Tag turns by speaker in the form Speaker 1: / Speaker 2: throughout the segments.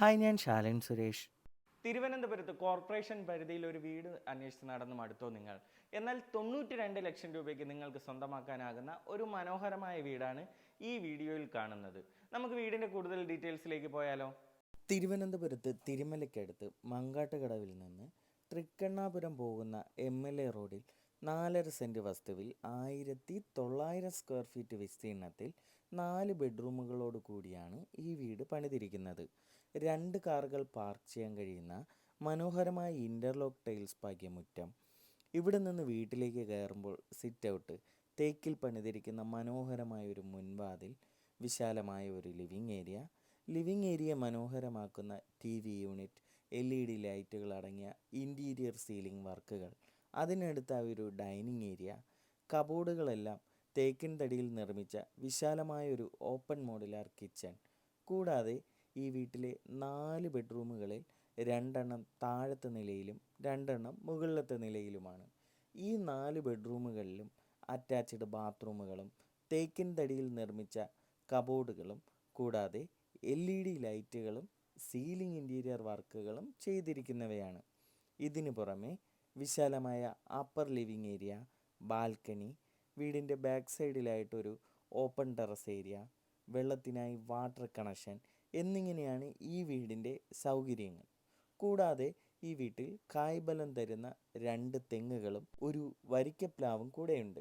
Speaker 1: Hi, ഞാൻ ശാലൻ സുരേഷ്.
Speaker 2: തിരുവനന്തപുരത്ത് corporation പരിധിയിൽ ഒരു വീട് അന്വേഷിച്ച് നടന്നു മടുത്തോ നിങ്ങൾ? എന്നാൽ 92 ലക്ഷം രൂപയ്ക്ക് നിങ്ങൾക്ക് സ്വന്തമാക്കാനാകുന്ന ഒരു മനോഹരമായ വീടാണ് ഈ വീഡിയോയിൽ കാണുന്നത്. നമുക്ക് വീടിൻ്റെ കൂടുതൽ ഡീറ്റെയിൽസിലേക്ക് പോയാലോ?
Speaker 1: തിരുവനന്തപുരത്ത് തിരുമലയ്ക്കടുത്ത് മങ്കാട്ടുകടവിൽ നിന്ന് തൃക്കണ്ണാപുരം പോകുന്ന MLA റോഡിൽ 4.5 സെൻറ്റ് വസ്തുവിൽ 1900 സ്ക്വയർ ഫീറ്റ് വിസ്തീർണത്തിൽ 4 ബെഡ്റൂമുകളോട് കൂടിയാണ് ഈ വീട് പണിതിരിക്കുന്നത്. 2 കാറുകൾ പാർക്ക് ചെയ്യാൻ കഴിയുന്ന മനോഹരമായ ഇൻ്റർലോക്ക് ടൈൽസ് പാകിയ മുറ്റം, ഇവിടെ നിന്ന് വീട്ടിലേക്ക് കയറുമ്പോൾ സിറ്റ് ഔട്ട്, തേക്കിൽ പണിതിരിക്കുന്ന മനോഹരമായ ഒരു മുൻവാതിൽ, വിശാലമായ ഒരു ലിവിംഗ് ഏരിയ മനോഹരമാക്കുന്ന TV യൂണിറ്റ്, LED ലൈറ്റുകൾ അടങ്ങിയ ഇൻറ്റീരിയർ സീലിംഗ് വർക്കുകൾ, അതിനടുത്തായി ഒരു ഡൈനിങ് ഏരിയ, കബോർഡുകളെല്ലാം തേക്കിൻ തടിയിൽ നിർമ്മിച്ച വിശാലമായ ഒരു ഓപ്പൺ മോഡുലാർ കിച്ചൺ. കൂടാതെ ഈ വീട്ടിലെ 4 ബെഡ്റൂമുകളിൽ 2 താഴത്തെ നിലയിലും 2 മുകളിലത്തെ നിലയിലുമാണ്. ഈ 4 ബെഡ്റൂമുകളിലും അറ്റാച്ച്ഡ് ബാത്റൂമുകളും തേക്കിൻ തടിയിൽ നിർമ്മിച്ച കബോർഡുകളും കൂടാതെ LED ലൈറ്റുകളും സീലിംഗ് ഇൻറ്റീരിയർ വർക്കുകളും ചെയ്തിരിക്കുന്നവയാണ്. ഇതിനു പുറമെ വിശാലമായ അപ്പർ ലിവിംഗ് ഏരിയ, ബാൽക്കണി, വീടിൻ്റെ ബാക്ക് സൈഡിലായിട്ടൊരു ഓപ്പൺ ടെറസ് ഏരിയ, വെള്ളത്തിനായി വാട്ടർ കണക്ഷൻ എന്നിങ്ങനെയാണ് ഈ വീടിൻ്റെ സൗകര്യങ്ങൾ. കൂടാതെ ഈ വീട്ടിൽ കായ്ബലം തരുന്ന 2 തെങ്ങുകളും ഒരു വരിക്കപ്ലാവും കൂടെയുണ്ട്.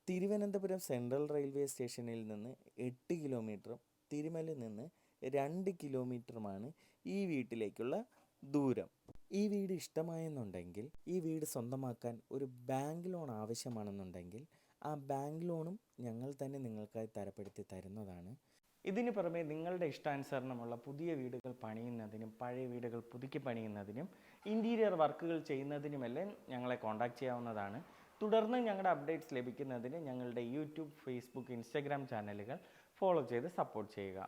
Speaker 1: തിരുവനന്തപുരം സെൻട്രൽ റെയിൽവേ സ്റ്റേഷനിൽ നിന്ന് 8 കിലോമീറ്ററും തിരുമലയിൽ നിന്ന് 2 കിലോമീറ്ററുമാണ് ഈ വീട്ടിലേക്കുള്ള ദൂരം. ഈ വീട് ഇഷ്ടമായെന്നുണ്ടെങ്കിൽ, ഈ വീട് സ്വന്തമാക്കാൻ ഒരു ബാങ്ക് ലോൺ ആവശ്യമാണെന്നുണ്ടെങ്കിൽ, ആ ബാങ്ക് ലോണും ഞങ്ങൾ തന്നെ നിങ്ങൾക്കായി തരപ്പെടുത്തി തരുന്നതാണ്.
Speaker 2: ഇതിന് പുറമെ നിങ്ങളുടെ ഇഷ്ടാനുസരണമുള്ള പുതിയ വീടുകൾ പണിയുന്നതിനും പഴയ വീടുകൾ പുതുക്കി പണിയുന്നതിനും ഇൻറ്റീരിയർ വർക്കുകൾ ചെയ്യുന്നതിനുമെല്ലാം ഞങ്ങളെ കോൺടാക്റ്റ് ചെയ്യാവുന്നതാണ്. തുടർന്ന് ഞങ്ങളുടെ അപ്ഡേറ്റ്സ് ലഭിക്കുന്നതിന് ഞങ്ങളുടെ യൂട്യൂബ്, ഫേസ്ബുക്ക്, ഇൻസ്റ്റാഗ്രാം ചാനലുകൾ ഫോളോ ചെയ്ത് സപ്പോർട്ട് ചെയ്യുക.